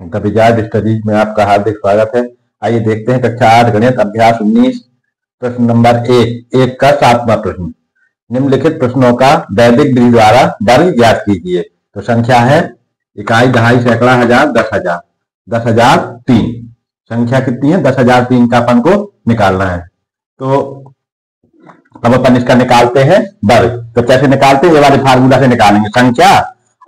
कविजात studies में आपका हार्दिक स्वागत है। आइए देखते हैं कक्षा 8 गणित अभ्यास 19 प्रश्न नंबर 1 का 7वां प्रश्न। निम्नलिखित प्रश्नों का वैदिक विधि द्वारा वर्ग ज्ञात कीजिए। तो संख्या है इकाई, दहाई, सैकड़ा, हजार, 10,000, 10,003। संख्या कितनी है? 10,003 का अपन को निकालना है। तो अब अपन इसका निकालते हैं वर्ग। तो कैसे निकालते हैं? ये वाले फार्मूला से निकालेंगे। संख्या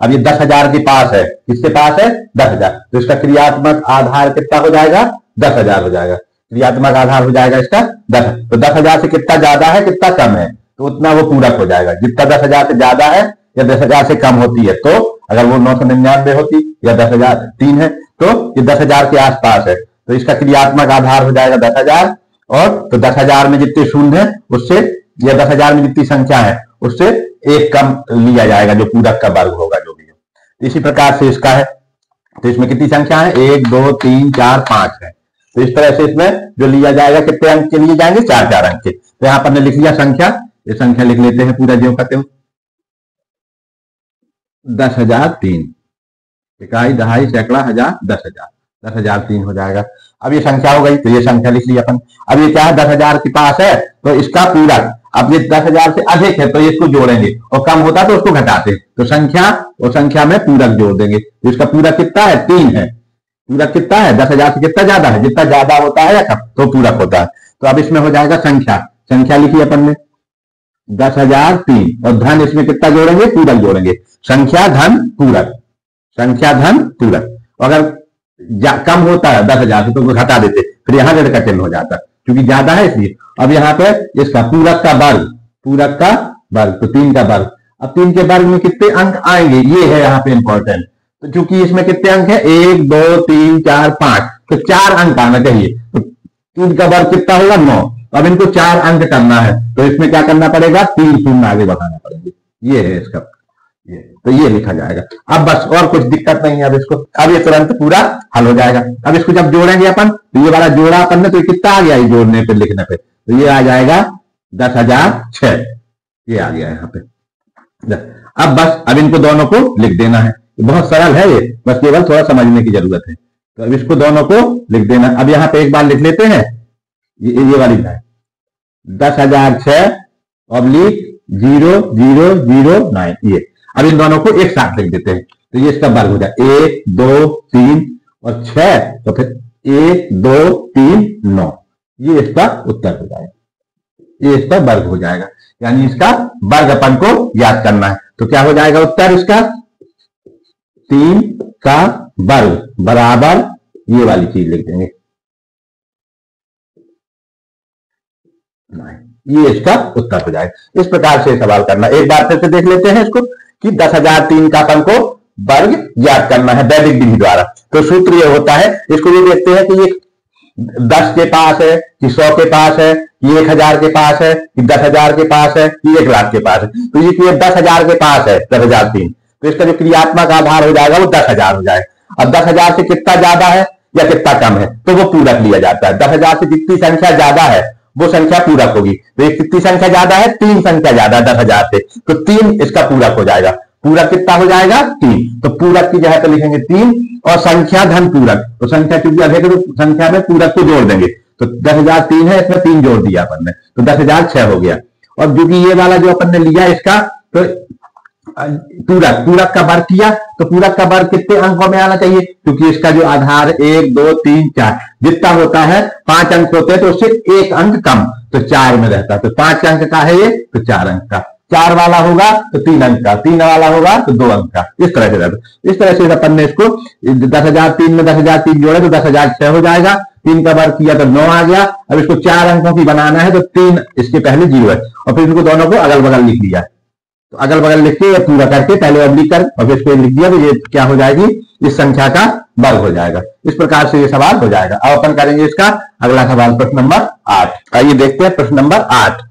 अब ये 10,000 के पास है। किसके पास है? 10,000। तो इसका क्रियात्मक आधार कितना हो जाएगा? 10,000 हो जाएगा। क्रियात्मक आधार हो जाएगा इसका 10। तो 10,000 से कितना ज्यादा है, कितना कम है, तो उतना वो पूरक हो जाएगा। जितना 10,000 से ज्यादा है या 10,000 से कम होती है, तो अगर वो 999 होती या 10,003 है, तो ये 10,000 के आसपास है, तो इसका क्रियात्मक आधार हो जाएगा 10,000। और तो 10,000 में जितने शून्य है उससे, या 10,000 में जितनी संख्या है उससे एक कम लिया जाएगा, जो पूरक का वर्ग होगा जो भी हो। तो इसी प्रकार से इसका है। तो इसमें कितनी संख्या है? 1 2 3 4 5 है। तो इस तरह से इसमें जो लिया जाएगा, कितने अंक के लिए जाएंगे? 4 अंक के। तो यहां पर ने लिख लिया संख्या, ये संख्या लिख लेते हैं पूरा जो कहते हो। 10,003 इकाई, दहाई, सैकड़ा, हजार, 10,000, 10,003 हो जाएगा। अब ये संख्या हो गई, तो ये संख्या लिख ली अपन। अब ये क्या है? 10,000 के पास है, तो इसका पूरक। अब ये 10,000 से अधिक है तो इसको जोड़ेंगे, और कम होता तो उसको घटाते। तो संख्या और संख्या में पूरक जोड़ देंगे। तो इसका पूरक कितना है? 3 है। पूरक कितना है? 10,000 से कितना ज्यादा है? जितना ज्यादा होता है या कम, तो पूरक होता है। तो अब इसमें हो जाएगा संख्या, संख्या लिखी अपन ने 10,003, और धन इसमें कितना जोड़ेंगे? पूरक जोड़ेंगे। संख्या धन पूरक, संख्या धन पूरक। अगर कम होता है 10,000 से तो घटा देते, फिर यहां ऋण का चिन्ह हो जाता, क्योंकि ज्यादा है इसलिए। अब यहाँ पे इसका पूरक का वर्ग, पूरक का वर्ग, तो 3 का वर्ग। अब 3 के वर्ग में कितने अंक आएंगे, ये है यहाँ पे इंपॉर्टेंट। तो चूंकि इसमें कितने अंक है? 1 2 3 4 5, तो 4 अंक आना चाहिए। तो 3 का वर्ग कितना होगा? 9। अब इनको 4 अंक करना है, तो इसमें क्या करना पड़ेगा? 3 शून्य आगे बढ़ाना पड़ेगा। ये है इसका, ये तो ये लिखा जाएगा। अब बस और कुछ दिक्कत नहीं है। अब इसको, अब ये तुरंत पूरा हल हो जाएगा। अब इसको जब जोड़ेंगे अपन, तो ये वाला जोड़ा अपन ने, तो कितना आ गया ये जोड़ने पे, लिखने पे? तो ये आ जाएगा 10,006। ये आ गया यहाँ पे। अब बस अब इनको दोनों को लिख देना है। बहुत सरल है ये, बस केवल थोड़ा समझने की जरूरत है। तो अब इसको दोनों को लिख देना। अब यहाँ पे एक बार लिख लेते हैं, ये वाली है 10,006 ऑब्लिक 0009। ये अब इन दोनों को एक साथ लिख देते हैं, तो ये इसका वर्ग हो जाए 1 2 3 और 6, तो फिर 1 2 3 9। ये इसका उत्तर हो जाएगा, ये इसका वर्ग हो जाएगा। यानी इसका वर्ग अपन को याद करना है। तो क्या हो जाएगा उत्तर इसका? 3 का वर्ग बराबर ये वाली चीज लिख देंगे, ये इसका उत्तर हो जाएगा। इस प्रकार से सवाल करना। एक बार फिर से देख लेते हैं इसको कि 10,003 का अपन को वर्ग ज्ञात करना है वैदिक विधि द्वारा। तो सूत्र ये होता है, इसको ये देखते हैं कि ये 10 के पास है कि 100 के पास है कि 1,000 के पास है कि 10,000 के पास है कि 1,00,000 के पास है। तो ये 10,000 के पास है, 10,003, तो इसका जो क्रियात्मक आधार हो जाएगा वो 10,000 हो जाएगा। अब 10,000 से कितना ज्यादा है या कितना कम है, तो वो पूरक लिया जाता है। 10,000 से जितनी संख्या ज्यादा है वो संख्या पूरक होगी। तो ये कितनी संख्या ज्यादा है? 3 संख्या ज्यादा है 10,000 से, तो 3 इसका पूरक हो जाएगा। पूरक कितना हो जाएगा? 3। तो पूरक की जगह पे लिखेंगे 3, और संख्या धन पूरक। तो संख्या चूंकि अधिक है तो संख्या में पूरक को जोड़ देंगे। तो 10,003 है, इसमें 3 जोड़ दिया अपन ने, तो 10,006 हो गया। और क्योंकि ये वाला जो अपन ने लिया इसका, तो पूरक, पूरक का वर्ग किया, तो पूरक का वर्ग कितने अंकों में आना चाहिए? क्योंकि इसका जो आधार 1 2 3 4 जितना होता है, 5 अंक होते हैं, तो उससे 1 अंक कम, तो 4 में रहता है। तो 5 अंक का है ये, तो 4 अंक का। 4 वाला होगा तो 3 अंक का, 3 वाला होगा तो 2 अंक का। इस तरह से रहता है। इस तरह से अपन ने इसको 10,003 में 10,003 जोड़े तो 10,006 हो जाएगा। 3 का वर्ग किया तो 9 आ गया। अब इसको 4 अंकों की बनाना है, तो 3 इसके पहले 0 है, और फिर इनको दोनों को अगल बगल लिख लिया। तो अगल बगल लिख के या पूरा करके पहले ऑब्लिक कर और फिर इसको लिख दिया, तो ये क्या हो जाएगी? इस संख्या का वर्ग हो जाएगा। इस प्रकार से ये सवाल हो जाएगा। अब अपन करेंगे इसका अगला सवाल, प्रश्न नंबर 8। आइए देखते हैं प्रश्न नंबर 8,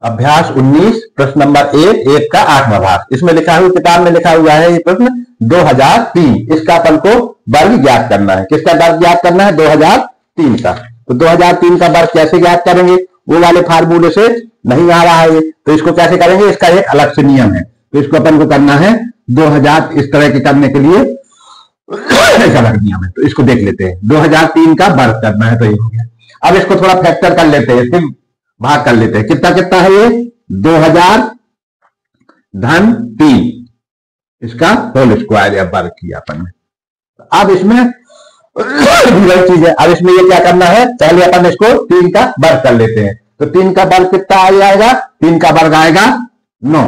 अभ्यास 19 प्रश्न नंबर 1 का 8वां भाग। इसमें लिखा हुआ, किताब में लिखा हुआ है ये प्रश्न 2003। इसका अपन को वर्ग ज्ञात करना है। किसका वर्ग ज्ञात करना है? 2003 का। तो 2003 का वर्ग कैसे ज्ञात करेंगे? वो वाले फार्मूले से नहीं आ रहा है ये, तो इसको कैसे करेंगे? इसका एक अलग से नियम है। तो इसको अपन को करना है 2000 इस तरह के करने के लिए ऐसा रख दिया मैं, तो इसको देख लेते हैं। 2003 का वर्ग करना है तो ये हो गया। अब इसको थोड़ा फैक्टर कर लेते हैं, इसके भाग कर लेते हैं। कितना कितना है ये 2000 धन 3, इसका होल स्क्वायर या वर्ग किया अपन ने। अब इसमें वही चीज है, अब इसमें ये क्या करना है, पहले अपन इसको 3 का वर्ग कर लेते हैं। तो 3 का वर्ग कितना आ जाएगा, 3 का वर्ग आएगा 9,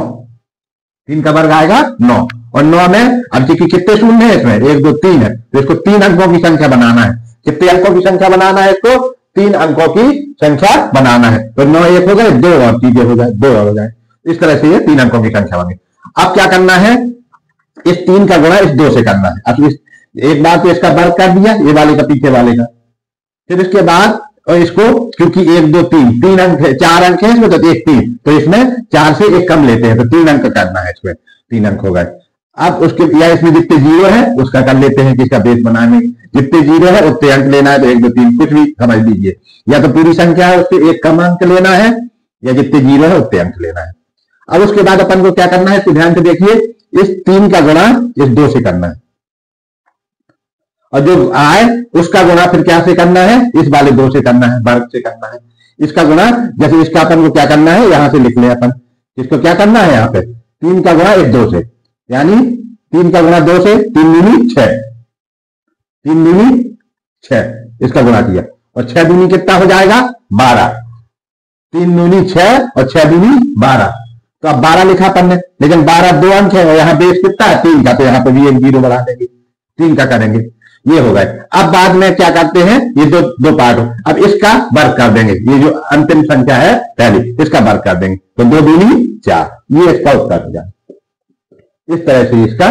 3 का वर्ग आएगा 9, और 9 में अब देखिए कितने शून्य है इसमें, 1 2 3 है, तो इसको 3 अंकों की संख्या बनाना है। कितने अंकों की संख्या बनाना है, इसको 3 अंकों की संख्या बनाना है। तो 9 1 हो गए, 2 और चीजें हो जाए, 2 और हो जाए, इस तरह से ये 3 अंकों की संख्या बनी। अब क्या करना है, इस 3 का गुणा इस 2 से करना है। अब इस एक बार तो इसका वर्ग कर दिया, ये वाले का पीछे वाले का, फिर इसके बाद और इसको, क्योंकि 1 2 3 3 अंक है, 4 अंक है इसमें, तो 1 3, तो इसमें 4 से 1 कम लेते हैं, तो 3 अंक करना है इसमें, 3 अंक हो गए। अब उसके या इसमें जितने जीरो है उसका कर लेते हैं कि इसका बेस बनाने, जितने जीरो है उतने अंक लेना है, तो 1 2 3 कुछ भी समझ लीजिए, या तो पूरी संख्या है उससे 1 कम अंक लेना है, या जितने जीरो है उतने अंक लेना है। अब उसके बाद अपन को क्या करना है, इसको ध्यान से देखिए, इस 3 का गुणा इस 2 से करना है, और जो आए उसका गुणा फिर क्या से करना है, इस वाले 2 से करना है, वर्ग से करना है। इसका गुणा जैसे इसका अपन को क्या करना है, यहां से लिख ले अपन, इसको क्या करना है, यहां पे 3 का गुणा इस 2 से, यानी 3 का गुणा 2 से, 3 दूनी 6, 3 दूनी 6, इसका गुणा किया, और 6 दूनी कितना हो जाएगा 12, 3 दूनी 6 और 6 दूनी 12, तो अब 12 लिखा अपन ने, लेकिन 12 2 अंक है, और यहाँ बेस कितना है 3 का, तो यहाँ पे भी एक जीरो बढ़ा देंगे, 3 का करेंगे, ये हो गए। अब बाद में क्या करते हैं, ये दो पार्ट हो, अब इसका वर्ग कर देंगे, ये जो अंतिम संख्या है पहली, इसका वर्ग कर देंगे, तो 2 दूनी 4, ये इसका उत्तर हो जाए। इस तरह से इसका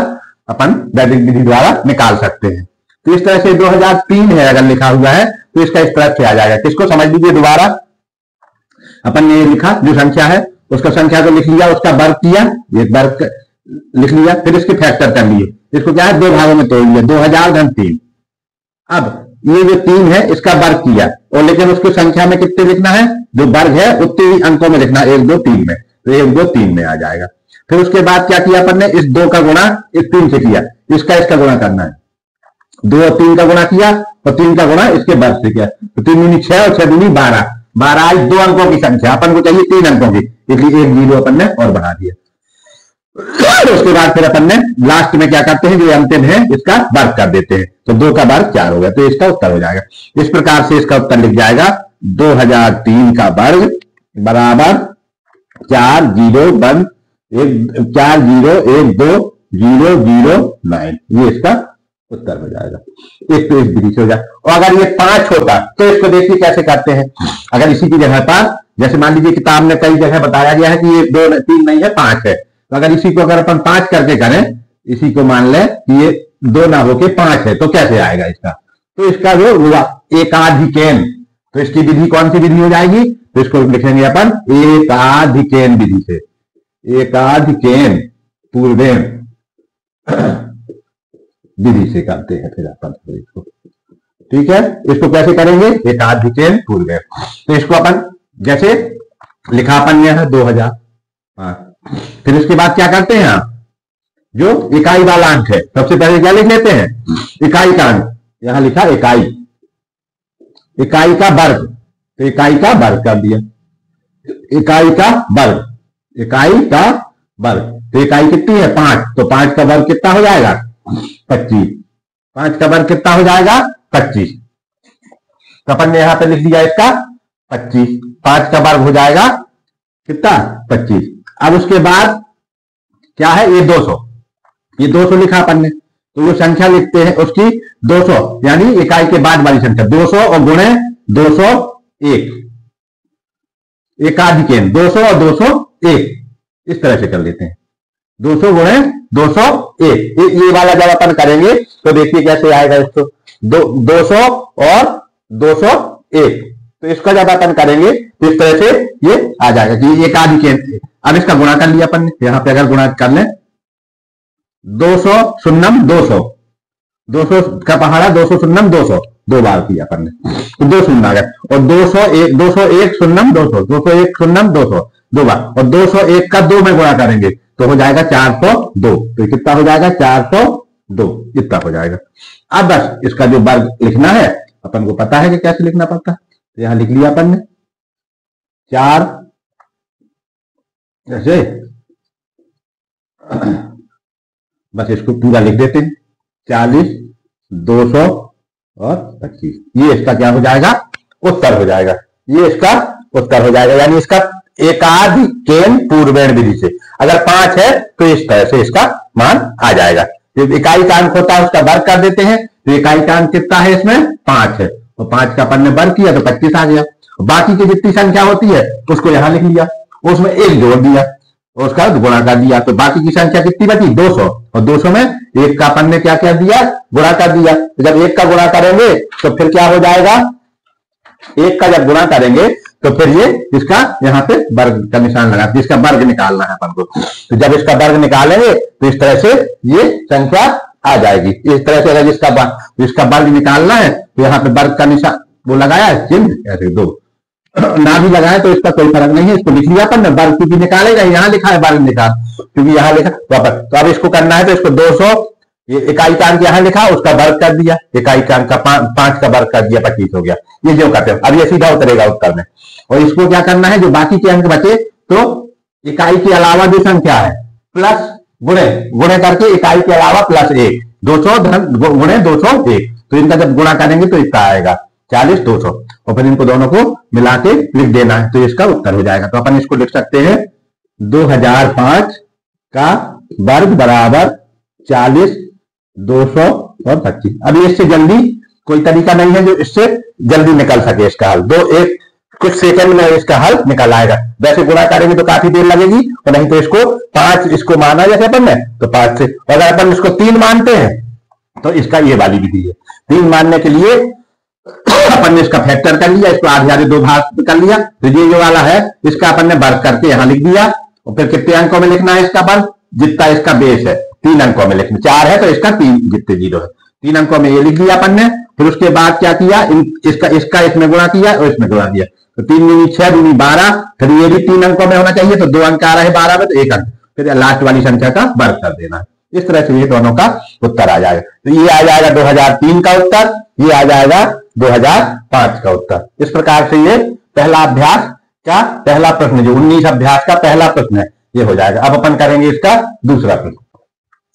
अपन वैदिक विधि द्वारा निकाल सकते हैं। तो इस तरह से 2003 है अगर लिखा हुआ है, तो इसका इस तरह से आ जाएगा। किसको समझ लीजिए दोबारा, अपन ने लिखा जो संख्या है उसका संख्या को लिख लिया, उसका वर्ग किया, एक वर्ग लिख लिया, फिर इसके फैक्टर कर लिए, इसको क्या है 2 भागों में तोड़ लिया, 2000 धन 3। अब ये जो 3 है इसका वर्ग किया, और लेकिन उसकी संख्या में कितने लिखना है, जो वर्ग है उतने ही अंकों में लिखना है, 1 2 3 में, तो 1 2 3 में आ जाएगा। फिर उसके बाद क्या किया अपन ने, इस 2 का गुणा इस 3 से किया, इसका गुणा करना है, 2 और 3 का गुणा किया, और 3 का गुणा इसके वर्ग से किया, तो 3 दूनी 6 और 6 दूनी 12, 12 2 अंकों की संख्या, अपन को चाहिए 3 अंकों की, इसलिए एक जीरो अपन ने और बढ़ा दिया। उसके बाद फिर अपन ने लास्ट में क्या करते हैं, जो अंतिम है इसका वर्ग कर देते हैं, तो 2 का वर्ग 4 हो गया, तो इसका उत्तर हो जाएगा। इस प्रकार से इसका उत्तर लिख जाएगा 2003 का वर्ग बराबर 40120009, ये इसका उत्तर हो जाएगा। एक तो इस विधि से हो जाए, और अगर ये 5 होता तो इसको देखिए कैसे करते हैं। अगर इसी की जगह पर, जैसे मान लीजिए किताब में कई जगह बताया गया है कि ये 2 3 नहीं है 5 है, तो अगर इसी को अगर अपन 5 करके करें, इसी को मान लें कि ये 2 ना होके 5 है, तो कैसे आएगा इसका, तो इसका जो हुआ एकाधिकेन, तो इसकी विधि कौन सी विधि हो जाएगी, तो इसको लिखेंगे अपन एकाधिकेन विधि से, एकाधिकेन पूर्वेण विधि से करते हैं फिर अपन इसको, ठीक है। इसको कैसे करेंगे, एकाधिकेन पूर्वेण, तो इसको अपन जैसे लिखा अपन यह है 2000, फिर इसके बाद क्या करते हैं आप, जो इकाई वाला अंक है सबसे पहले क्या लिख लेते हैं, इकाई का अंक, यहां लिखा इकाई, इकाई का वर्ग, तो इकाई का वर्ग कर दिया, इकाई का वर्ग, इकाई का वर्ग, तो इकाई कितनी है 5, तो 5 का वर्ग कितना हो जाएगा 25, 5 का वर्ग कितना हो जाएगा 25, तो अपन ने यहां पे लिख दिया इसका 25, 5 का वर्ग हो जाएगा कितना 25। अब उसके बाद क्या है, ये 200, ये 200 लिखा अपन ने, तो वो संख्या लिखते हैं उसकी 200, यानी इकाई के बाद वाली संख्या 200 और गुणे 201, एकाधिकेन 200 और 201, इस तरह से कर लेते हैं, 200 गुणे 201, ये वाला जब अपन करेंगे तो देखिए कैसे आएगा, इसको 200 और 201, तो इसका जब अपन करेंगे तो इस तरह से ये आ जाएगा कि एकाधिकेन। अब इसका गुणा कर लिया अपन ने, यहां पे अगर गुणा कर लें 200 शून्यम 200, 200 का पहाड़ा 200 शून्यम 200, 2 बार किया अपन ने, तो 2 शून्य आ गया, और 201 शून्यम 200, 201 शून्यम 200 2 बार, और 201 का 2 में गुणा करेंगे तो हो जाएगा 402, तो कितना हो जाएगा 402, 2, इतना हो जाएगा। अब बस इसका जो वर्ग लिखना है अपन को पता है कि कैसे लिखना पड़ता है, तो यहां लिख लिया अपन ने 4, ऐसे बस इसको पूरा लिख देते हैं 40, 200 और 25। ये इसका क्या हो जाएगा, उत्तर हो जाएगा। ये इसका उत्तर हो जाएगा, यानी इसका एकाध केन पूर्वेण विधि से अगर 5 है तो इस तरह से इसका मान आ जाएगा। जो इकाई का अंक होता है उसका वर्ग कर देते हैं, तो इकाई का अंक कितना है इसमें 5 है, तो 5 का अपन ने वर्ग किया तो 25 आ गया। बाकी की जितनी संख्या होती है उसको यहां लिख लिया, उसमें 1 जोड़ दिया और उसका गुणा कर दिया, तो बाकी की संख्या कितनी बची 200, और 200 में 1 का अपन ने क्या क्या दिया, गुणा कर दिया। तो जब 1 का गुणा करेंगे तो फिर क्या हो जाएगा, 1 का जब गुणा करेंगे तो फिर ये इसका यहाँ पे वर्ग का निशान लगा, इसका वर्ग निकालना है अपन को। तो जब इसका वर्ग निकालेंगे तो इस तरह से ये संख्या आ जाएगी। इस तरह से अगर इसका वर्ग निकालना है तो यहाँ पे वर्ग का निशान वो लगाया चिन्ह, ऐसे 2 ना भी लगाए तो इसका कोई फर्क नहीं है, इसको लिख लिया अपन ने, वर्ग क्योंकि निकालेगा, यहाँ लिखा है वर्ग निकाल, क्योंकि यहाँ लिखा तो अब इसको करना है तो इसको 200 ये इकाई का अंक यहाँ लिखा उसका वर्ग कर दिया, इकाई का अंक का 5 का वर्ग कर दिया, 25 हो गया। ये जो करते हैं अब ये सीधा उतरेगा उत्तर में, और इसको क्या करना है, जो बाकी के अंक बचे तो इकाई के अलावा जो संख्या है प्लस गुणे गुणे करके इकाई के अलावा +1, 200 गुणे 201, तो इनका जब गुणा करेंगे तो इसका आएगा 40, 200, और फिर इनको दोनों को मिला के लिख देना है, तो इसका उत्तर हो जाएगा। तो अपन इसको लिख सकते हैं 2005 का वर्ग बराबर 40, 200 और 25। अभी इससे जल्दी कोई तरीका नहीं है जो इससे जल्दी निकल सके इसका हल, कुछ सेकंड में इसका हल निकल आएगा। वैसे गुणा करेंगे तो काफी देर लगेगी, और नहीं तो इसको 5 इसको माना जैसे अपन ने तो 5 से, अगर अपन इसको 3 मानते हैं तो इसका ये वाली विधि है। 3 मानने के लिए अपन ने इसका फैक्टर कर लिया, इसको आधे 2 भाग कर लिया, तो ये जो वाला है इसका अपन ने वर्ग करके यहां लिख दिया, और फिर कितने अंकों में लिखना है इसका वर्ग, जितना इसका बेस है 3 अंकों में लिखना, 4 है तो इसका 3 जितने 0 है 3 अंकों में ये लिख दिया अपन ने। फिर उसके बाद क्या किया, इसका इसमें गुणा किया और इसमें गुणा किया, तो 3 दूनी 6 दूनी 12, फिर ये भी 3 अंकों में होना चाहिए, तो 2 अंक आ रहा है 12 में, तो 1 अंक, फिर लास्ट वाली संख्या का वर्ग कर देना। इस तरह से ये दोनों का उत्तर आ जाएगा। तो ये आ जाएगा 2003 का उत्तर, ये आ जाएगा 2005 का उत्तर। इस प्रकार से ये पहला अभ्यास का पहला प्रश्न, जो 19 अभ्यास का पहला प्रश्न है, ये हो जाएगा। अब अपन करेंगे इसका दूसरा प्रश्न।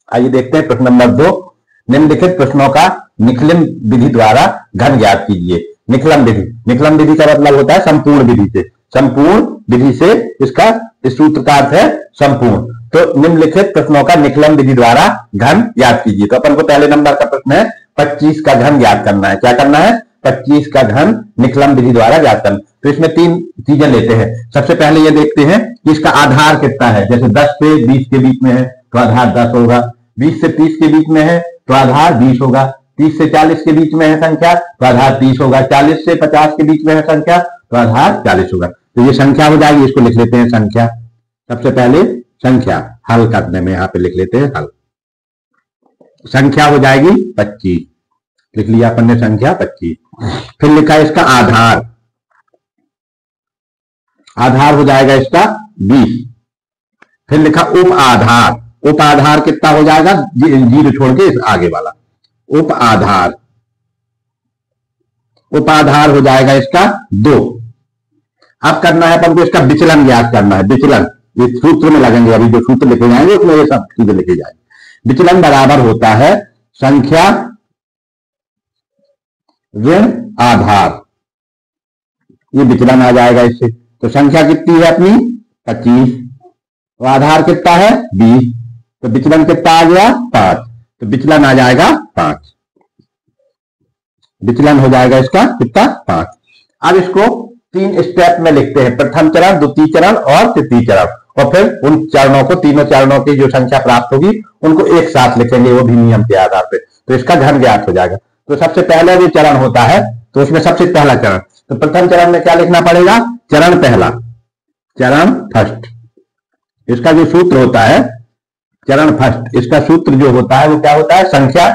आइए देखते हैं प्रश्न नंबर 2। निम्नलिखित प्रश्नों का निखलन विधि द्वारा घन ज्ञात कीजिए। निखलन विधि का मतलब होता है संपूर्ण विधि से, संपूर्ण विधि से इसका इस सूत्र का अर्थ है संपूर्ण। तो निम्नलिखित प्रश्नों का निखलन विधि द्वारा घन ज्ञात कीजिए। तो अपन को पहले नंबर का प्रश्न है 25 का घन ज्ञात करना है। क्या करना है, 25 का घन निखलन विधि द्वारा ज्ञात करना। तो इसमें 3 चीजें लेते हैं। सबसे पहले ये देखते हैं कि इसका आधार कितना है। जैसे 10 से 20 के बीच में है तो आधार 10 होगा, 20 से 30 के बीच में है तो आधार 20 होगा, 30 से 40 के बीच में है संख्या तो आधार 30 होगा, 40 से 50 के बीच में है संख्या तो आधार 40 होगा। तो ये संख्या हो जाएगी, इसको लिख लेते हैं संख्या। सबसे पहले संख्या हल करने में यहां पे लिख लेते हैं हल। संख्या हो जाएगी 25, लिख लिया अपन ने संख्या 25। फिर लिखा इसका आधार, आधार हो जाएगा इसका 20। फिर लिखा उप आधार, उप आधार कितना हो जाएगा, जीरो छोड़ के इस आगे वाला उप आधार, उप आधार हो जाएगा इसका 2। अब करना है अपन को इसका विचलन ज्ञात करना है। विचलन इस सूत्र में लगेंगे, अभी जो सूत्र लिखे जाएंगे उसमें ये सब चीजें लिखी जाएंगे। विचलन बराबर होता है संख्या ऋण आधार, ये विचलन आ जाएगा इससे। तो संख्या कितनी है अपनी 25, तो आधार कितना है 20, तो विचलन कितना आ गया 5, तो विचलन आ जाएगा 5। विचलन हो जाएगा इसका कितना 5। अब इसको 3 स्टेप में लिखते हैं, प्रथम चरण, द्वितीय चरण और तृतीय चरण, और फिर उन चरणों को, तीनों चरणों की जो संख्या प्राप्त होगी उनको एक साथ लिखेंगे, वो भी नियम के आधार पे। तो इसका घन ज्ञात हो जाएगा। तो सबसे पहले जो चरण होता है तो उसमें सबसे पहला चरण, तो प्रथम चरण में क्या लिखना पड़ेगा, चरण पहला, चरण फर्स्ट। इसका जो सूत्र होता है चरण फर्स्ट, इसका सूत्र जो होता है वो क्या होता है, संख्या,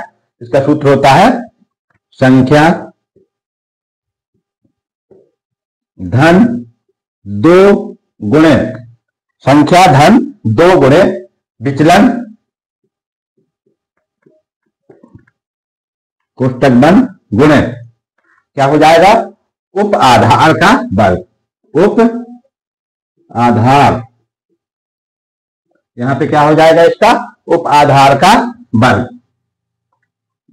इसका सूत्र होता है संख्या धन 2 गुणे, संख्या धन 2 गुणे विचलन कोष्टक बंद गुणे क्या हो जाएगा, उप आधार का वर्ग, उप आधार, यहां पे क्या हो जाएगा इसका, उप आधार का वर्ग।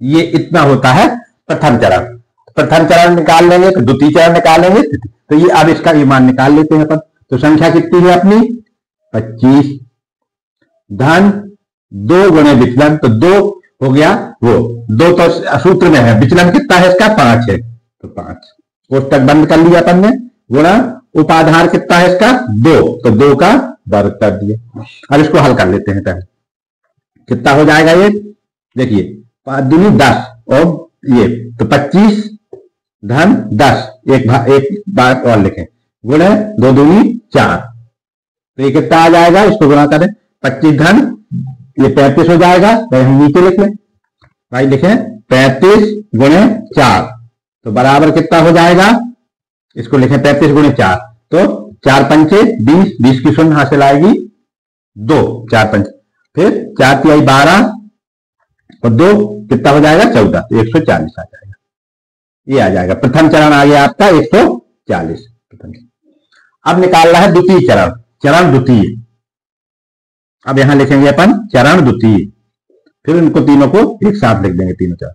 ये इतना होता है प्रथम चरण। प्रथम चरण निकाल लेंगे तो द्वितीय चरण निकालेंगे, तो ये अब इसका ये मान निकाल लेते हैं अपन। तो संख्या कितनी है अपनी 25 धन 2 गुणे विचलन, तो 2 हो गया, वो 2 तो सूत्र में है, विचलन कितना है इसका 5 है, तो 5 कोष्टक बंद कर लिया अपन ने, गुणा उपाधार कितना है इसका 2, तो 2 का वर्ग कर दिया। अब इसको हल कर लेते हैं पहले, कितना हो जाएगा ये, देखिए 5 दूनी 10 और ये तो 25 धन 10, एक बात और लिखें, गुणे 2 दूनी 4, तो ये कितना आ जाएगा, इसको गुणा करें 25 धन ये 35 हो जाएगा, तो हम नीचे लिख लें भाई, लिखें 35 गुणे 4, तो बराबर कितना हो जाएगा, इसको लिखें 35 गुणे 4, तो 4 पंचे 20, 20 की शून्य हासिल आएगी 2, 4 पंचे, फिर 4 तिहाई 12 और 2 कितना हो जाएगा 14, तो 140 आ जाएगा, ये आ जाएगा। प्रथम चरण आ गया आपका 140। अब निकालना है द्वितीय चरण, चरण द्वितीय। अब यहां लिखेंगे अपन चरण द्वितीय, फिर इनको तीनों को एक साथ लिख देंगे, तीनों चरण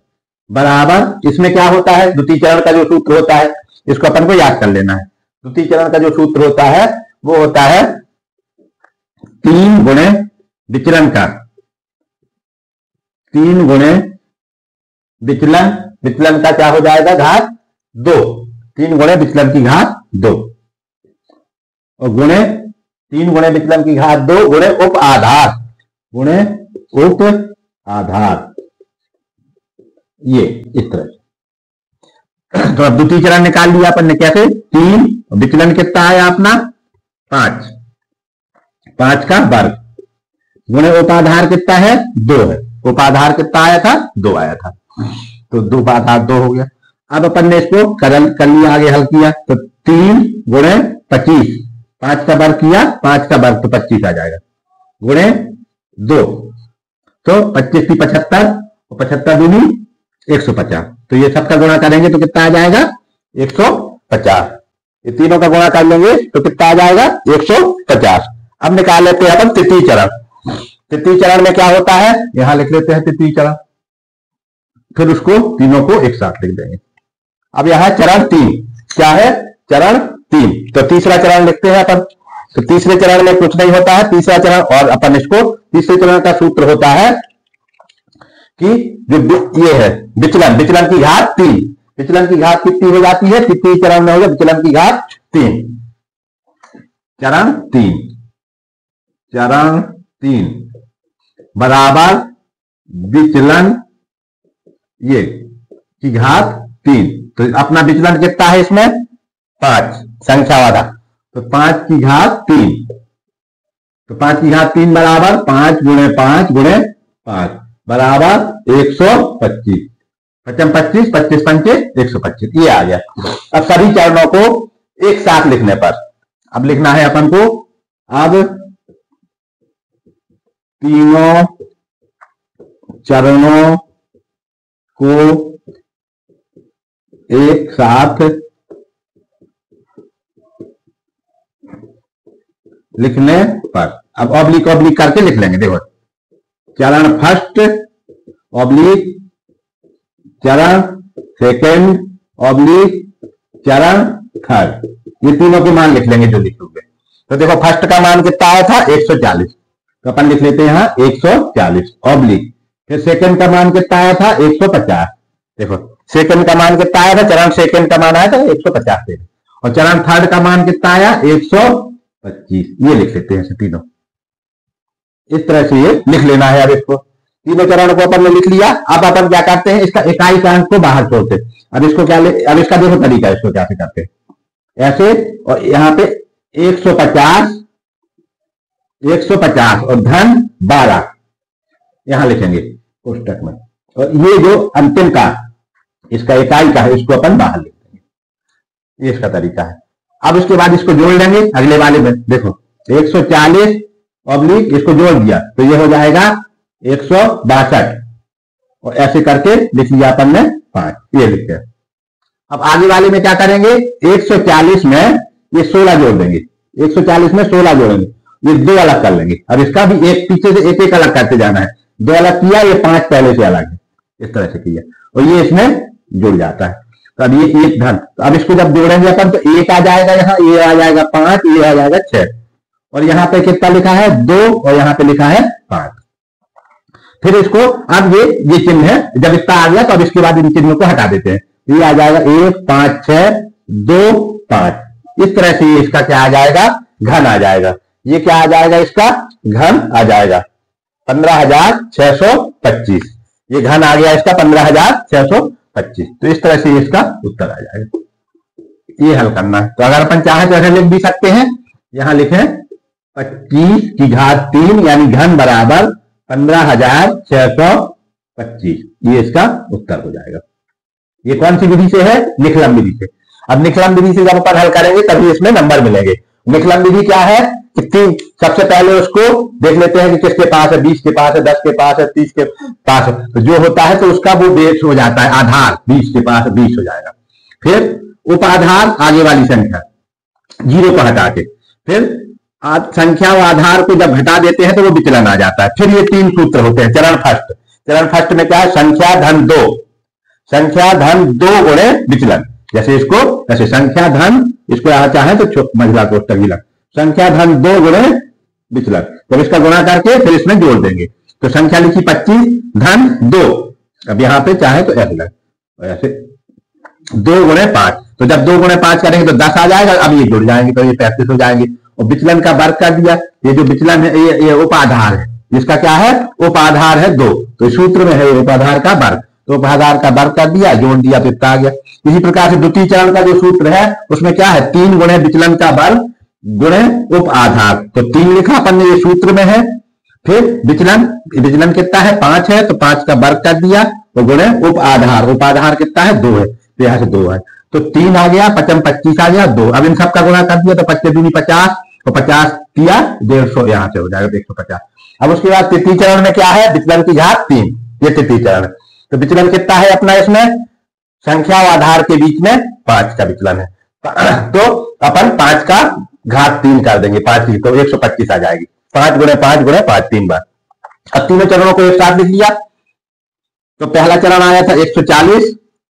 बराबर। इसमें क्या होता है, द्वितीय चरण का जो सूत्र होता है इसको अपन को याद कर लेना है। द्वितीय चरण का जो सूत्र होता है वो होता है 3 गुणे विचलन का, 3 गुणे विचलन, विचलन का क्या हो जाएगा घात 2, 3 गुणे विचलन की घात 2 और गुणे 3 गुणे विचलन की घात 2 गुणे उप आधार, गुणे उप आधार, ये इस तरह। तो अब द्वितीय चरण निकाल लिया अपन ने, कैसे 3 विचलन कितना आया अपना 5, 5 का वर्ग गुणे उपाधार कितना है 2 है, उपाधार कितना आया था 2 आया था, तो 2 उपाधार 2 हो गया। अब अपन ने इसको कर लिया, आगे हल किया, तो 3 गुणे 25, 5 का वर्ग किया, 5 का वर्ग तो 25 आ जाएगा, गुणे 2, तो 25 की 75 और 75 दूनी 150, तो ये सबका गुणा करेंगे तो कितना आ जाएगा 150, ये तीनों का गुणा कर लेंगे तो कितना आ जाएगा 150। अब निकाल लेते हैं अपन तृतीय चरण। तृतीय चरण में क्या होता है, यहां लिख लेते हैं तृतीय चरण, फिर उसको तीनों को एक साथ लिख देंगे। अब यहां चरण 3 क्या है, चरण 3, तो तीसरा चरण लिखते हैं अपन। तो तीसरे चरण में कुछ नहीं होता है, तीसरा चरण, और अपन इसको तीसरे चरण का सूत्र होता है कि जो ये है विचलन, विचलन की घात 3, विचलन की घात कितनी हो जाती है, तृतीय चरण में हो जाए विचलन की घात 3, चरण 3, चरण 3 बराबर विचलन ये की घात 3, तो अपना विचलन कितना है इसमें 5 संख्या वाला, तो 5 की घात 3, तो 5 की घात 3 बराबर 5 गुणे 5 गुणे 5 बराबर 125, 25 25 पंचे 125, ये आ गया। अब सभी चरणों को एक साथ लिखने पर अब लिखना है अपन को, अब तीनों चरणों को एक साथ लिखने पर, अब ऑब्लिक ऑब्लिक करके लिख लेंगे। देखो चरण फर्स्ट ऑब्लिक चरण सेकंड ऑब्लिक चरण थर्ड, ये तीनों के मान लिख लेंगे जो लिखोगे। तो देखो फर्स्ट का मान कितना आया था 140, तो अपन लिख लेते हैं यहां 140 ऑब्लिक, फिर सेकंड का मान कितना आया था 150, देखो सेकंड का मान कितना आया था, चरण सेकंड का मान आया था 150, और चरण थर्ड का मान कितना आया 125, ये लिख लेते हैं तीनों, इस तरह से ये लिख लेना है। अब इसको तीनों चरण को अपन ने लिख लिया। अब अपन क्या करते हैं, इसका इकाई अंक को बाहर छोड़ते, अब इसको क्या अब इसका देखो तरीका, इसको कैसे करते हैं ऐसे, और यहां पे 150 150 और धन 12 यहां लिखेंगे कोष्टक में, और ये जो अंतिम का इसका इकाई का है इसको अपन बाहर लिख देंगे, ये इसका तरीका है। अब इसके बाद इसको जोड़ लेंगे अगले वाले में, देखो 140 ऑब्लिक इसको जोड़ दिया तो ये हो जाएगा 162 और ऐसे करके लिख लिया अपन ने 5, ये लिखे। अब आगे वाले में क्या करेंगे, 140 में ये 16 जोड़ देंगे, 140 में 16 जोड़ेंगे, ये 2 अलग कर लेंगे। अब इसका भी एक पीछे से एक एक अलग करते जाना है, 2 अलग किया, ये 5 पहले से अलग है, इस तरह से किया और ये इसमें जुड़ जाता है। तो अब ये एक धन, तो अब इसको जब जोड़ेंगे अपन तो 1 आ जाएगा, यहाँ ये आ जाएगा 5, ये आ जाएगा 6 और यहाँ पे कितना लिखा है 2 और यहाँ पे लिखा है 5। फिर इसको अब ये चिन्ह है, जब इतना आ गया तो अब इसके बाद इन चिन्हों को हटा देते हैं, ये आ जाएगा 1 5 6 2 5, इस तरह से ये इसका क्या आ जाएगा, घन आ जाएगा। ये क्या आ जाएगा, इसका घन आ जाएगा 15,625, ये घन आ गया इसका 15,625। तो इस तरह से इसका उत्तर आ जाएगा, ये हल करना है। तो अगर अपन चाहें तो ऐसे लिख भी सकते हैं, यहां लिखें 25 की घात 3 यानी घन बराबर 15,625, ये इसका उत्तर हो जाएगा। ये कौन सी विधि से है, निकलम विधि से। अब निकलम विधि से जब अपन हल करेंगे तभी इसमें नंबर मिलेंगे। निकलम विधि क्या है, कितनी, सबसे पहले उसको देख लेते हैं कि किसके पास है, 20 के पास है, 10 के पास है, 30 के पास है, तो जो होता है तो उसका वो बेस हो जाता है, आधार 20 के पास है 20 हो जाएगा। फिर उपाधार आगे वाली संख्या 0 को हटा के, फिर संख्या व आधार को जब हटा देते हैं तो वो विचलन आ जाता है। फिर ये 3 सूत्र होते हैं। चरण फर्स्ट में क्या है, संख्या धन 2, संख्या धन 2 गुणे विचलन, जैसे इसको ऐसे संख्या धन, इसको चाहे तो महिला कोष्ठक भी लग, संख्या धन 2 गुणे विचलन, जब इसका गुणा करके फिर इसमें जोड़ देंगे तो संख्या लिखी 25 धन 2, अब यहां पे चाहे तो ऐसे लग, ऐसे 2 गुणे 5, तो जब 2 गुणे 5 करेंगे तो 10 आ जाएगा। अब ये जुड़ जाएंगे तो ये 35 हो जाएंगे और विचलन का वर्ग कर दिया। ये जो विचलन है ये उपाधार है, जिसका क्या है, उपाधार है 2, तो सूत्र में है उपाधार का वर्ग, तो उपाधार का वर्ग कर दिया, जोड़ दिया, तो इतना आ गया। इसी प्रकार से द्वितीय चरण का जो सूत्र है उसमें क्या है, 3 गुणे विचलन का वर्ग गुणे उप आधार, तो 3 लिखा अपन ने, ये सूत्र में है। फिर विचलन कितना है, 5 है, तो 5 का वर्ग कर दिया तो गुणे उप आधार कितना है, 2 है, तो यहां से 2 है, तो 3 आ गया, 5 25 आ गया 2। अब इन सबका गुणा कर दिया तो 5 दूनी 50 और 50 किया 150, यहां से हो जाएगा 150। अब उसके बाद तृतीय चरण में क्या है, विचलन की घात 3, ये तृतीय चरण है। तो विचलन कितना है अपना, इसमें संख्या और आधार के बीच में 5 का विचलन है, तो अपन 5 का घात 3 कर देंगे, 5 की तो 125 आ जाएगी, 5 गुणे 5 गुणे 5 3 बार। अब तीनों चरणों को एक साथ लिख लिया, तो पहला चरण आया था 140,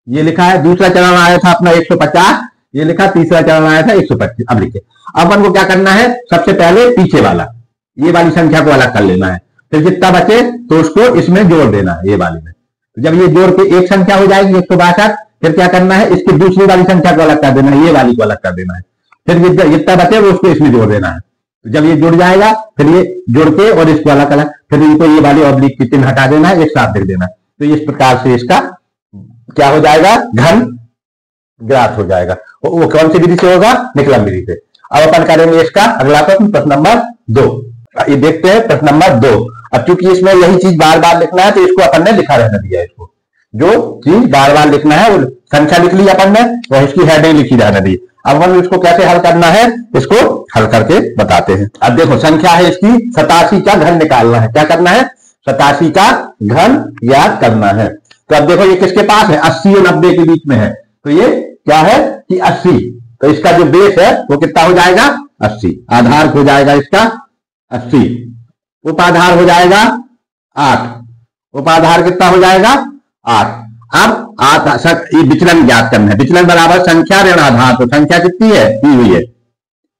ये लिखा है, दूसरा चरण आया था अपना 150, ये लिखा, तीसरा चरण आया था 125। अब लिखे, अब अपन को क्या करना है, सबसे पहले पीछे वाला ये वाली संख्या को अलग कर लेना है, फिर जितना बचे तो उसको इसमें जोड़ देना है, ये वाली में। तो जब ये जोड़ के एक संख्या हो जाएगी 162, फिर क्या करना है, इसकी दूसरी वाली संख्या को अलग कर देना है, ये वाली को अलग कर देना है, फिर जितना बचे वो उसको इसमें जोड़ देना है। तो जब ये जुड़ जाएगा फिर ये जोड़ के और इसको अलग अलग, फिर इनको ये वाली ऑब्लिक की चिन्ह हटा देना है, एक साथ लिख देना। तो इस प्रकार से इसका क्या हो जाएगा, घन ग्राफ हो जाएगा। वो कौन सी विधि से होगा, निकलम विधि से। अब अपन करेंगे इसका अगला प्रश्न, प्रश्न नंबर 2। ये देखते हैं प्रश्न नंबर 2। अब चूंकि इसमें यही चीज बार बार लिखना है तो इसको अपन ने लिखा रहने दिया, इसको जो चीज बार बार लिखना है वो संख्या लिख ली अपन ने और इसकी हेडिंग लिखी रहने दी। अब हम इसको कैसे हल करना है, इसको हल करके बताते हैं। अब देखो संख्या है इसकी 87 का घन निकालना है, क्या करना है, 87 का घन याद करना है। तो अब देखो ये किसके पास है, 80 और 90 के बीच में है, तो ये क्या है कि 80, तो इसका जो बेस है वो कितना हो जाएगा, 80, आधार हो जाएगा इसका 80, उपाधार हो जाएगा 8, उपाधार कितना हो जाएगा 8। अब ये विचलन ज्ञात करना है, विचलन बराबर संख्या ऋण आधार, तो संख्या कितनी है, दी हुई है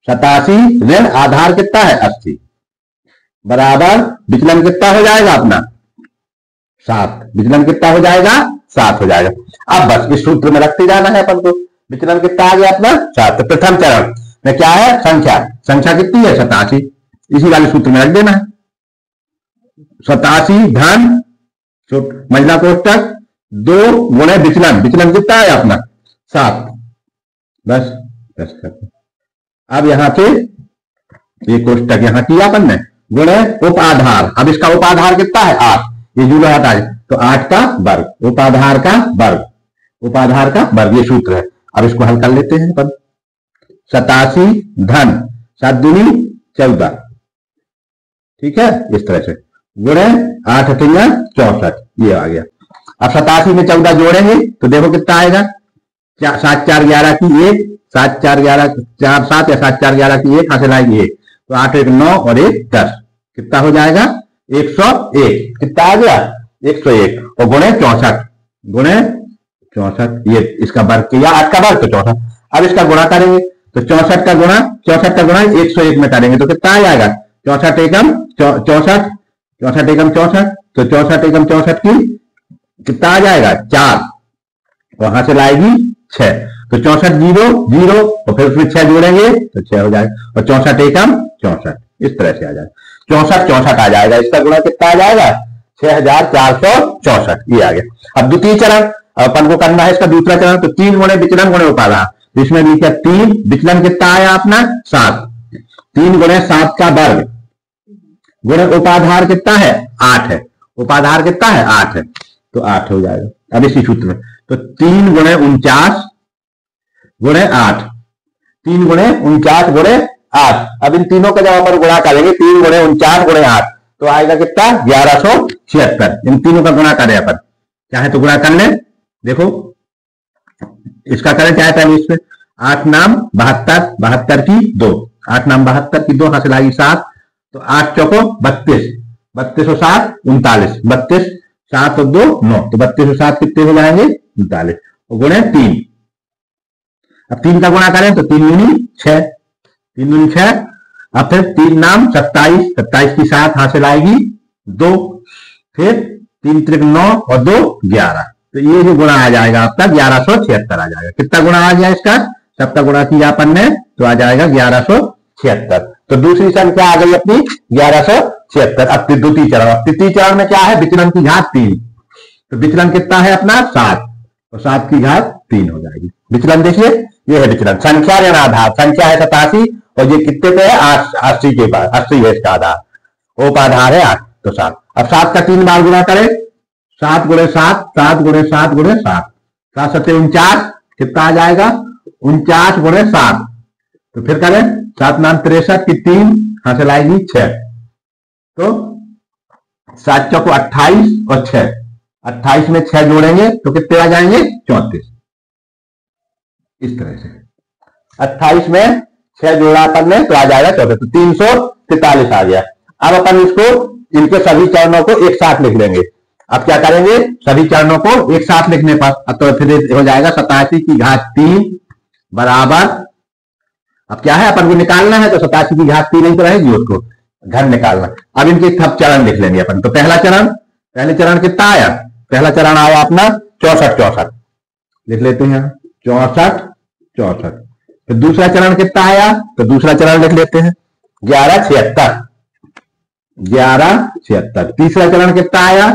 87 ऋण आधार कितना है 80, बराबर विचलन कितना हो जाएगा अपना 7, विचलन कितना हो जाएगा 7 हो जाएगा। अब बस इस सूत्र में रखते जाना है अपन को, विचलन कितना आ गया अपना 7। तो प्रथम चरण में क्या है, संख्या कितनी है 87, इसी वाले सूत्र में रख देना है, 87 धन महिला कोष्टक 2 गुणे विचलन कितना है अपना 7, बस। अब यहां से ये कोष्टक यहां किया अपन ने, गुणे उपाधार, अब इसका उपाधार कितना है 8, ये जुड़ा हटा है तो 8 का वर्ग, उपाधार का वर्ग, ये सूत्र है। अब इसको हल कर लेते हैं अपन, 87 धन 7 दूनी 14, ठीक है, इस तरह से गुणे 8 64, ये आ गया। अब 87 में 14 जोड़ेंगे तो देखो कितना आएगा, 7 4 11 की 1, 7 4 11 4 7 या 7 4 11 की 1 हासिल आएगी 1, तो 8 1 9 और 1 10, कितना हो जाएगा 101, कितना आ गया 101, और गुणे 64, ये इसका वर्ग किया 8 का वर्ग तो 64। अब इसका गुणा करेंगे तो 64 का गुणा 101 में करेंगे तो कितना आ जाएगा 64 एकम 64, 64 एकम 64, तो 64 एकम 64 की कितना आ जाएगा 4, वहां से लाएगी 6, तो 64 0 0 और फिर उसमें 6 जोड़ेंगे तो 6 हो जाएगा, और 64 एकम 64 इस तरह से आ जाएगा, 64 64 आ जाएगा, इसका गुणा कितना आ जाएगा 6464, ये आ गया। अब द्वितीय चरण अपन को करना है, इसका दूसरा चरण, तो 3 गुणे विचलन गुणे उपादान, इसमें लिखा 3, विचलन कितना आया अपना 7, 3 गुणे 7 का वर्ग गुणे उपाधार कितना है 8 है, उपाधार कितना है 8 है, तो 8 हो जाएगा। अब इसी सूत्र में तो 3 गुणे 49 गुणे 8, 3 गुणे 49 गुणे 8, अब इन तीनों का जब अपन गुणा करेंगे 3 गुणे 49 गुणे 8 तो आएगा कितना 1176, इन तीनों का गुणा करें अपन, चाहे तो गुणा कर लें, देखो इसका करें चाहे पहले इसमें 8 नाम 72, 72 की 2, 8 नाम 72 की 2 हासिल आएगी 7, तो 8 चौको 32, 32 और 7 39, 32 7 और 2 9, तो 32 और 7 कितने हो जाएंगे 39, और गुणे 3, अब 3 का गुणा करें तो 3 दूनी 6, 3 दूनी 6, अब फिर 3 नाम 27, 27 की 7 हासिल आएगी 2, फिर 3 त्रिक 9 और 2 11, तो ये जो गुणा आ जाएगा आपका 1176 आ जाएगा। कितना गुणा आ गया इसका, सबका गुणा किया अपन ने तो आ जाएगा 1176, तो दूसरी संख्या आ गई अपनी 1176। अब द्वितीय चरण, तृतीय चरण में क्या है विचलन की घात 3, तो विचलन कितना है अपना 7, और 7 की घात 3 हो जाएगी। विचलन देखिए ये है विचलन, संख्या ऋण आधार, संख्या है 87 और ये कितने पे है 80 के बाद, 80 है इसका आधार, उपाधार है 8, तो 7। अब 7 का 3 बार गुणा करें, 7 गुणे 7, 7 गुणे 7 गुणे 7, 7 7 49, कितना आ जाएगा 49 गुणे 7, तो फिर करें 7 नाम 63 की 3 हासिल आएगी 6, तो 7 चौको 28 और 6, 28 में 6 जोड़ेंगे तो कितने आ जाएंगे 34, इस तरह से 28 में 6 जोड़ा अपन ने तो आ जाएगा 34, तो 343 आ गया। अब अपन इसको इनके सभी चरणों को एक साथ लिख लेंगे। अब क्या करेंगे सभी चरणों को एक साथ लिखने पर, तो फिर हो जाएगा 87 की घात 3 बराबर, अब क्या है अपन को निकालना है तो 87 की घात 3 ही तो रहेगी, उसको घन निकालना। अब इनके सब चरण लिख लेंगे अपन, तो पहला चरण, पहले चरण कितना आया, पहला चरण आया अपना 64 64, लिख लेते हैं 64 64, फिर दूसरा चरण कितना आया, तो दूसरा चरण लिख लेते हैं 1176 1176, तीसरा चरण कितना आया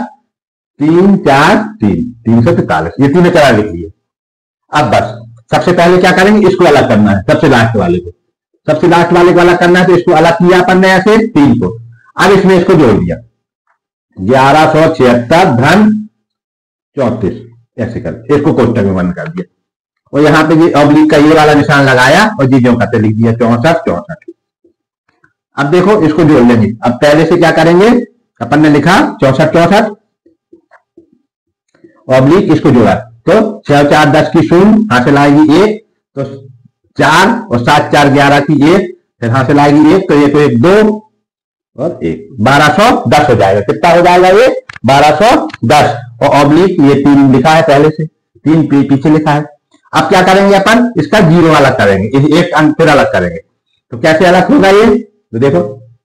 3 4 3 343, ये तीनों चरण लिख लिए। अब बस सबसे पहले क्या करेंगे, इसको अलग करना है, सबसे लास्ट वाले को, सबसे लास्ट वाले को अलग करना है, तो इसको अलग किया अपन ने ऐसे 3 को, अब इसमें इसको जोड़ दिया 1176 धन 34, ऐसे कर इसको कोष्टक में बंद कर दिया, और यहां पे ये ऑब्लिक का ये वाला निशान लगाया और जी जो करते लिख दिया 64 64। अब देखो इसको जोड़ लेंगे, अब पहले से क्या करेंगे, अपन ने लिखा 64 64 ऑब्लिक इसको जोड़ा, तो 6 4 10 की 0 हासिल आएगी 1, तो 4 और 7 4 11 की 1, फिर हासिल आएगी 1, तो 1 तो 1 2 और 1 1210 हो जाएगा। कितना हो जाएगा ये 1210, और ऑब्लिक ये 3 लिखा है पहले से, 3 पीछे लिखा है। अब क्या करेंगे अपन, इसका 0 अलग करेंगे, एक अंक फिर अलग करेंगे, तो कैसे अलग होगा ये, तो देखो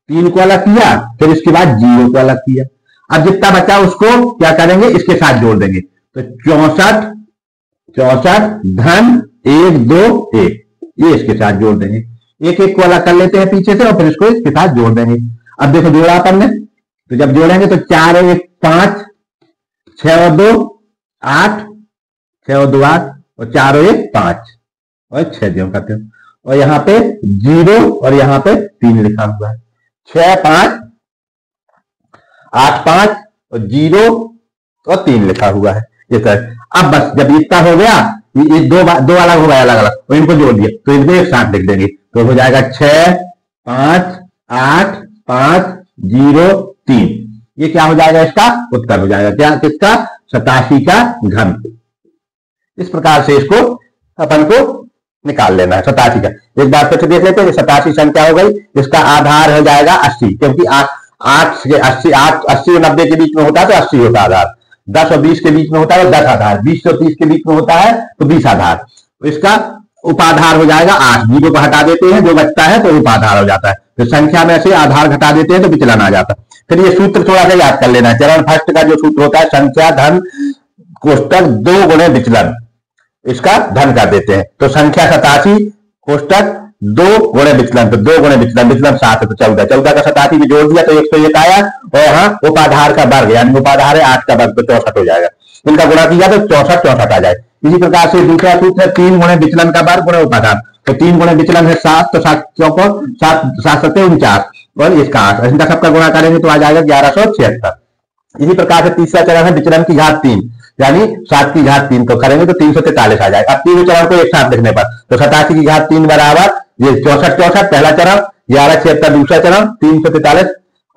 3 को अलग किया, फिर इसके बाद 0 को अलग किया, अब जितना बचा उसको क्या करेंगे इसके साथ जोड़ देंगे, तो 64 64 धन 1 2 1, ये इसके साथ जोड़ देंगे, एक एक को अलग कर लेते हैं पीछे से और फिर इसको इसके साथ जोड़ देंगे। अब देखो जोड़ा अपन ने, तो जब जोड़ेंगे तो 4 और 1 5, 6 और 2 8, 6 और 2 8, और 4 और 1 5, और 6 जो करते हो, और यहाँ पे 0 और यहाँ पे 3 लिखा हुआ है, 6 5 8 5 और 0 और 3 लिखा हुआ है ये सर। अब बस जब इतना हो गया, ये दो अलग हो गया अलग अलग, और इनको जोड़ दिया तो इनको एक साथ लिख देंगे, तो हो जाएगा 6 5 8 5 0 3, ये क्या हो जाएगा इसका उत्तर हो जाएगा, क्या किसका 87 का घन। इस प्रकार से इसको अपन को निकाल लेना है 87 का। एक बार फिर से देख लेते हैं, 87 संख्या हो गई, इसका आधार हो जाएगा 80, क्योंकि 8 से 80 और 90 के बीच में होता है तो 80 होता है आधार, 10 और 20 के बीच में होता है 10 आधार, 20 और 30 के बीच में होता है तो 20 आधार। तो इसका उपाधार हो जाएगा 8, जीरो को हटा देते हैं, जो बचता है तो उपाधार हो जाता है। तो संख्या में से आधार घटा देते हैं तो विचलन आ जाता है। फिर ये सूत्र थोड़ा सा याद कर लेना है। चरण फर्स्ट का जो सूत्र होता है, संख्या धन कोष्टक 2 गुणे विचलन, इसका धन कर देते हैं। तो संख्या 87 कोष्टक 2 गुणे विचलन, तो 2 गुणे विचलन, विचलन 7 है तो 14, 14 का 87 में जोड़ दिया तो 101 आया, और यहाँ उपाधार का वर्ग यानी उपाधार है 8 का वर्ग तो 64 हो जाएगा। इनका गुणा किया तो 64 आ जाए। इसी प्रकार से दूसरा सूत्र है 3 गुणे विचलन का वर्ग गुणे उपाधार, तो 3 गुणे विचलन है 7, तो 7 चौको 7 7 49 और इसका 8, इनका सबका गुणा करेंगे तो आ जाएगा 1176। इसी प्रकार से तीसरा चरण है विचलन की घात 3, यानी 7 की घात 3, तो करेंगे तो 343 आ जाएगा। अब तीनों चरण को एक साथ लिखने पर तो 87 की घात 3 बराबर ये 64 पहला चरण, 1176 दूसरा चरण, 343।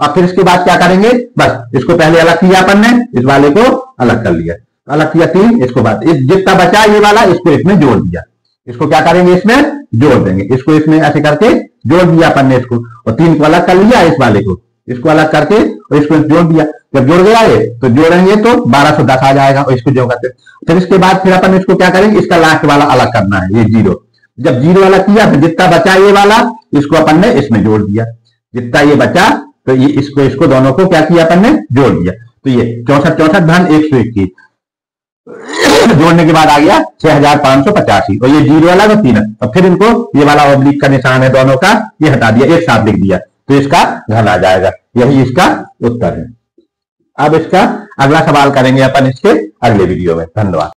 और फिर इसके बाद क्या करेंगे, बस इसको पहले अलग किया अपन ने, इस वाले को अलग कर लिया, अलग किया 3, इसको बाद जितना बचा ये वाला इसको इसमें जोड़ दिया। इसको क्या करेंगे, इसमें जोड़ देंगे, इसको इसमें ऐसे करके जोड़ दिया अपन ने इसको, और 3 को अलग कर लिया, इस वाले को इसको अलग करके और इसको जोड़ दिया। जब जोड़ गया ये तो जोड़ेंगे तो 1210 आ जाएगा, और इसको जोड़ करके फिर इसके बाद फिर अपन इसको क्या करेंगे, इसका लास्ट वाला अलग करना है, ये 0। जब 0 अलग किया तो जितना बचा ये वाला इसको अपन ने इसमें जोड़ दिया, जितना ये बचा तो ये इसको दोनों को क्या किया अपन ने जोड़ दिया। तो ये 64 धन 121 जोड़ने के बाद आ गया 6585, और ये 0 अलग और 3, और फिर इनको ये वाला ऑब्लिक का निशान है दोनों का ये हटा दिया, एक साथ लिख दिया तो इसका घन आ जाएगा। यही इसका उत्तर है। अब इसका अगला सवाल करेंगे अपन इसके अगले वीडियो में। धन्यवाद।